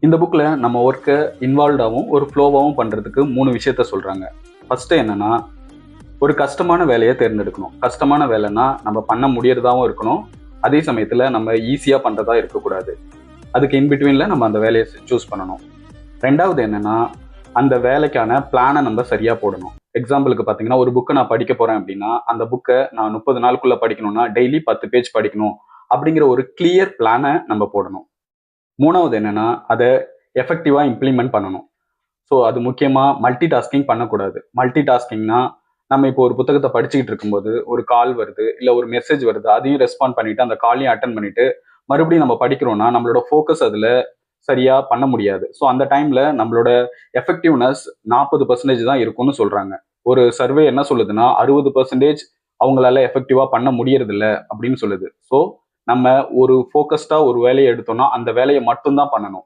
இந்த புக்கில் நம்ம ஒர்க்கை இன்வால்வ்டாகவும் ஒரு ஃப்ளோவாகவும் பண்ணுறதுக்கு 3 விஷயத்த சொல்கிறாங்க. ஃபஸ்ட்டு என்னென்னா, ஒரு கஷ்டமான வேலையை தேர்ந்தெடுக்கணும். கஷ்டமான வேலைன்னா நம்ம பண்ண முடியறதாகவும் இருக்கணும், அதே சமயத்தில் நம்ம ஈஸியாக பண்ணுறதா இருக்கக்கூடாது. அதுக்கு இன்பிட்வீனில் நம்ம அந்த வேலையை சூஸ் பண்ணணும். ரெண்டாவது என்னென்னா, அந்த வேலைக்கான பிளானை நம்ம சரியாக போடணும். எக்ஸாம்பிளுக்கு பார்த்தீங்கன்னா, ஒரு புக்கை நான் படிக்க போகிறேன் அப்படின்னா, அந்த புக்கை நான் 30 நாளுக்குள்ளே படிக்கணும்னா டெய்லி 10 பேஜ் படிக்கணும் அப்படிங்கிற ஒரு கிளியர் பிளானை நம்ம போடணும். மூணாவது என்னன்னா, அதை எஃபெக்டிவாக இம்ப்ளிமெண்ட் பண்ணணும். ஸோ அது முக்கியமாக மல்டி டாஸ்கிங் பண்ணக்கூடாது. மல்டி டாஸ்கிங்னா, நம்ம இப்போ ஒரு புத்தகத்தை படிச்சுக்கிட்டு இருக்கும்போது ஒரு கால் வருது, இல்லை ஒரு மெசேஜ் வருது, அதையும் ரெஸ்பாண்ட் பண்ணிட்டு அந்த காலையும் அட்டன் பண்ணிட்டு மறுபடியும் நம்ம படிக்கிறோம்னா நம்மளோட ஃபோக்கஸ் அதில் சரியாக பண்ண முடியாது. ஸோ அந்த டைமில் நம்மளோட எஃபெக்டிவ்னஸ் 40% தான் இருக்கும்னு சொல்கிறாங்க. ஒரு சர்வே என்ன சொல்லுதுன்னா 60% அவங்களால எஃபெக்டிவாக பண்ண முடியறதில்ல அப்படின்னு சொல்லுது. ஸோ நம்ம ஒரு ஃபோக்கஸ்டாக ஒரு வேலையை எடுத்தோம்னா அந்த வேலையை மட்டும்தான் பண்ணணும்.